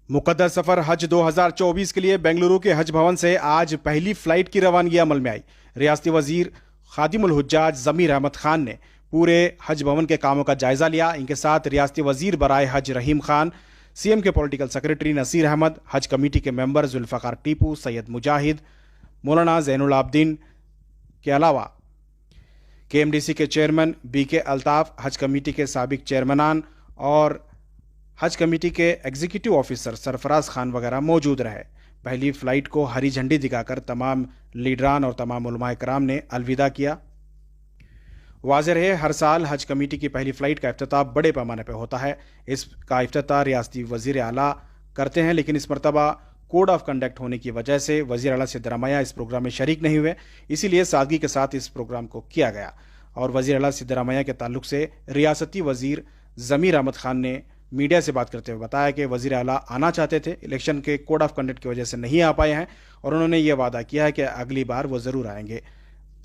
मुकद्दस सफर हज 2024 के लिए बेंगलुरु के हज भवन से आज पहली फ्लाइट की रवानगी अमल में आई। रियासती वजीर खादिमुल हुज्जाज जमीर अहमद खान ने पूरे हज भवन के कामों का जायजा लिया। इनके साथ रियासती वजीर बराए हज रहीम खान, सीएम के पॉलिटिकल सेक्रेटरी नसीर अहमद, हज कमेटी के मेंबर जुल्फकार टीपू, सैयद मुजाहिद, मौलाना जैनुल आबदीन के अलावा केएमडीसी के चेयरमैन बीके अल्ताफ, हज कमेटी के साबिक चेयरमैनान और हज कमेटी के एग्जीक्यूटिव ऑफिसर सरफराज खान वगैरह मौजूद रहे। पहली फ्लाइट को हरी झंडी दिखाकर तमाम लीडरान और तमाम उलमाए कराम ने अलविदा किया। वाज़ेह रहे, हर साल हज कमेटी की पहली फ्लाइट का इफ्तिताह बड़े पैमाने पर होता है। इसका इफ्तिताह रियासती वजीर आला करते हैं, लेकिन इस मरतबा कोड ऑफ कंडक्ट होने की वजह से वजीर आला सिद्द रमैया इस प्रोग्राम में शरीक नहीं हुए, इसीलिए सादगी के साथ इस प्रोग्राम को किया गया। और वजीर आला सिद्द रमैया के ताल्लुक से रियासती वजीर जमीर अहमद खान ने मीडिया से बात करते हुए बताया कि वजीर आला आना चाहते थे, इलेक्शन के कोड ऑफ कंडक्ट की वजह से नहीं आ पाए हैं और उन्होंने ये वादा किया है कि अगली बार वो ज़रूर आएंगे।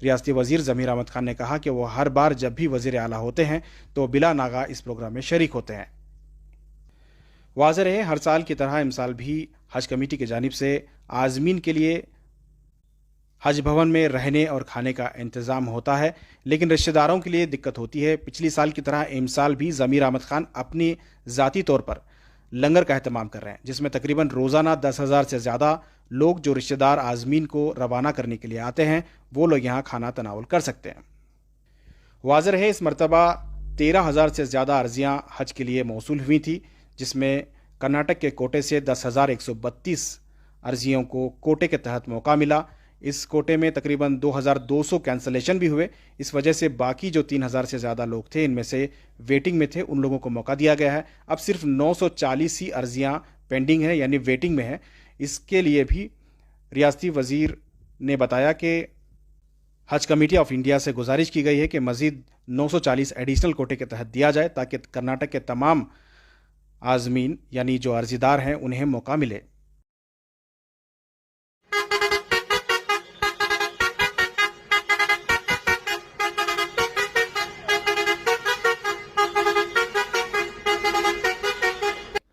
रियासती वजीर जमीर अहमद खान ने कहा कि वो हर बार जब भी वजीर आला होते हैं तो बिला नागा इस प्रोग्राम में शरीक होते हैं। वाज़ेह रहे, हर साल की तरह इमसाल भी हज कमेटी की जानिब से आज़मीन के लिए हज भवन में रहने और खाने का इंतज़ाम होता है, लेकिन रिश्तेदारों के लिए दिक्कत होती है। पिछली साल की तरह इमसाल भी जमीर अहमद खान अपनी ज़ाती तौर पर लंगर का अहतमाम कर रहे हैं, जिसमें तकरीबन रोज़ाना 10,000 से ज़्यादा लोग जो रिश्तेदार आज़मीन को रवाना करने के लिए आते हैं वो लोग यहाँ खाना तनावुल कर सकते हैं। वाज़ेह रहे, इस मरतबा 13,000 से ज़्यादा अर्जियाँ हज के लिए मौसूल हुई थी, जिसमें कर्नाटक के कोटे से 10,132 अर्जियों को कोटे के तहत मौका मिला। इस कोटे में तकरीबन 2,200 कैंसलेशन भी हुए। इस वजह से बाकी जो 3,000 से ज़्यादा लोग थे, इनमें से वेटिंग में थे, उन लोगों को मौका दिया गया है। अब सिर्फ 940 ही अर्जियाँ पेंडिंग है, यानी वेटिंग में है। इसके लिए भी रियासती वज़ीर ने बताया कि हज कमेटी ऑफ इंडिया से गुजारिश की गई है कि मज़ीद 940 एडिशनल कोटे के तहत दिया जाए, ताकि कर्नाटक के तमाम आज़मीन यानी जो अर्जीदार हैं उन्हें मौका मिले।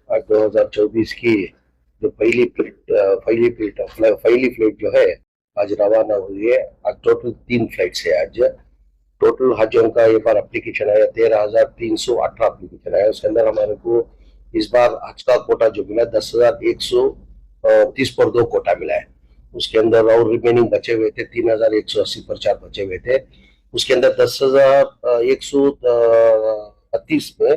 आज 2024 की जो पहली फ्लाइट जो है आज रवाना हुई है। आज टोटल 3 फ्लाइट्स है। आज टोटल हजों का ये बार एप्लीकेशन आया 13,318 एप्लीकेशन आया। उसके अंदर हमारे को इस बार हज का कोटा जो मिला 10,130 पर 2 कोटा मिला है। उसके अंदर और रिमेनिंग बचे हुए थे 3,180 पर 4 बचे हुए थे। उसके अंदर 10,130 में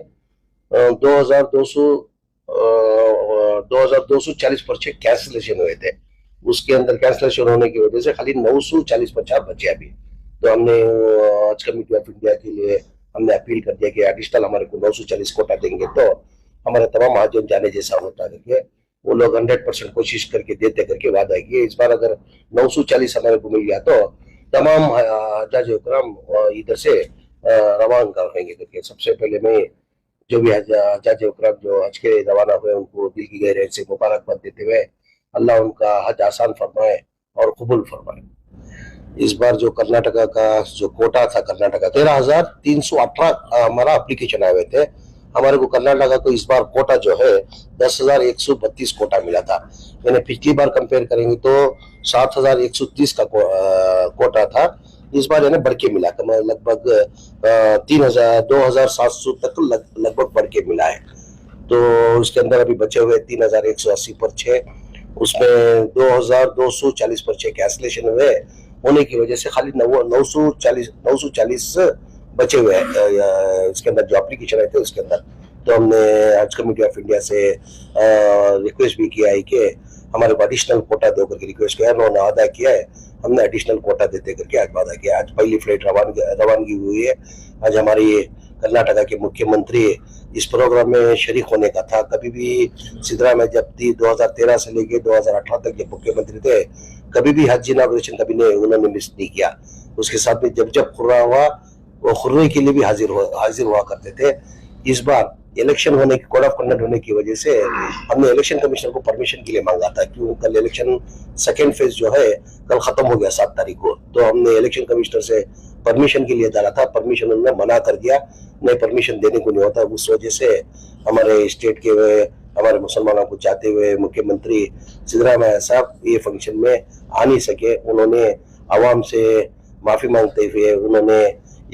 2,240 पर्चे कैंसिलेशन हुए थे। उसके अंदर कैंसिलेशन होने की वजह से खाली 940 पर 4 बचे अभी। तो हमने हज कमेटी ऑफ इंडिया के लिए हमने अपील कर दिया कि एडिशनल हमारे को 940 कोटा देंगे तो हमारे तमाम हाजियों जाने जैसा होता करके वो लोग 100% कोशिश करके देते करके वादा किए। इस बार अगर 940 हमारे को मिल गया तो तमाम हज इकराम इधर से रवाना करेंगे करके। सबसे पहले मैं जो भी हज इकराम जो हज के रवाना हुए उनको दिल की गहराई से मुबारकबाद देते हुए अल्लाह उनका हज आसान फरमाए और कबूल फरमाए। इस बार जो कर्नाटका का जो कोटा था, कर्नाटका 13,318 हमारा एप्लीकेशन आए हुए थे। हमारे को कर्नाटका को इस बार कोटा जो है 10,132 कोटा मिला था। मैंने पिछली बार कंपेयर करेंगे तो 7,130 का कोटा था। इस बार यानी बढ़ के मिला, लगभग 2,700 तक लगभग बढ़ के मिला है। तो उसके अंदर अभी बचे हुए 3,180 पर 6, उसमें 2,240 पर 6 कैंसिलेशन हुए होने की वजह से खाली 940 बचे हुए हैं इसके अंदर जो एप्लीकेशन आए थे उसके अंदर। तो हमने हज कमेटी ऑफ इंडिया से रिक्वेस्ट भी किया है कि हमारे को एडिशनल कोटा दो करके रिक्वेस्ट किया, उन्होंने अदा किया है। हमने एडिशनल कोटा देते करके आज वादा किया। आज पहली फ्लाइट रवानगी हुई है। आज हमारी कर्नाटका के मुख्यमंत्री इस प्रोग्राम में शरीक होने का था। कभी भी सिद्धरामैया जब 2013 से लेके 2018 तक जब मुख्यमंत्री थे, कभी भी हज इनॉग्रेशन कभी नहीं उन्होंने मिस नहीं किया। उसके साथ में जब खुर्रा हुआ वो खुर्रे के लिए भी हाजिर हुआ करते थे। इस बार इलेक्शन होने की कोड ऑफ कंडक्ट होने की वजह से हमने इलेक्शन कमिश्नर को परमिशन के लिए मांगा था, क्योंकि कल इलेक्शन सेकेंड फेज जो है कल खत्म हो गया 7 तारीख को। तो हमने इलेक्शन कमिश्नर से परमिशन के लिए डाला था, परमिशन उन्होंने मना कर दिया, नहीं परमिशन देने को नहीं होता। उस वजह से हमारे स्टेट के हमारे मुसलमानों को चाहते हुए मुख्यमंत्री सिद्धरामैया साहब ये फंक्शन में आ नहीं सके। उन्होंने आवाम से माफी मांगते हुए उन्होंने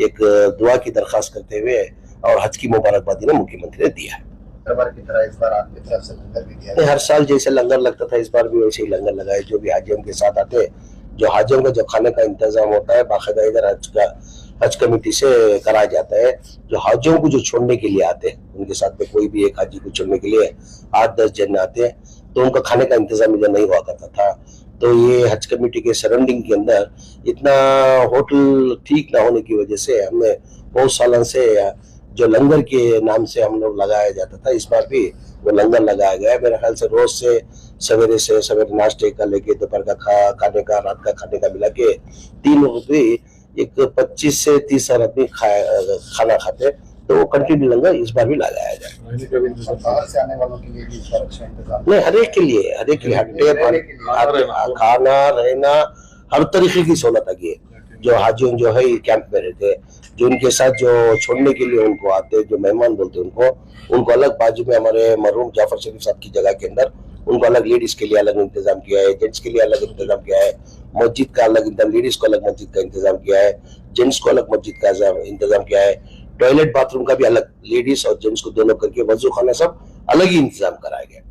एक दुआ की दरखास्त करते हुए और हज की मुबारकबादी ने मुख्यमंत्री ने दिया है। की तरह इस बार आपकी तरफ से लंगर भी दिया नहीं, हर साल जैसे लंगर लगता था इस बार भी वैसे ही लंगर लगाए। जो भी हाजियों के साथ आते, जो हाजियों का जब खाने का इंतजाम होता है बाकायदा इधर हज कमेटी से कराया जाता है। जो हाजियों को जो छोड़ने के लिए आते हैं उनके साथ में कोई भी एक हाजी को छोड़ने के लिए 8-10 जन आते हैं, तो उनका खाने का इंतजाम इधर नहीं हुआ करता था। तो ये हज कमेटी के सराउंडिंग के अंदर इतना होटल ठीक ना होने की वजह से हमने बहुत सालों से जो लंगर के नाम से हम लोग लगाया जाता था, इस बार भी वो लंगर लगाया गया है। मेरे ख्याल से रोज से सवेरे नाश्ते का लेके दोपहर का खाने का रात का खाने का मिला के 3 वक्त भी एक 25 से 30 आदमी खाना खाते, तो वो कंटिन्यू लंगर इस बार भी लगाया जाए। बाहर से आने वालों के लिए भी इस बार अच्छा इंतजाम नहीं, हर एक के लिए खाना रहना हर तरीके की सहूलत आ गई है। जो हाजियों जो है कैंप में रहते, जो इनके साथ जो छोड़ने के लिए उनको आते, जो मेहमान बोलते उनको अलग बाजू में हमारे मरहूम जाफर शरीफ साहब की जगह के अंदर उनको अलग लेडीज के लिए अलग इंतजाम किया है, जेंट्स के लिए अलग इंतजाम किया है, मस्जिद का अलग इंतजाम, लेडीज को अलग मस्जिद का इंतजाम किया है, जेंट्स को अलग मस्जिद का इंतजाम किया है, टॉयलेट बाथरूम का भी अलग लेडीज और जेंट्स को दोनों करके वजू खाना सब अलग ही इंतजाम कराया गया।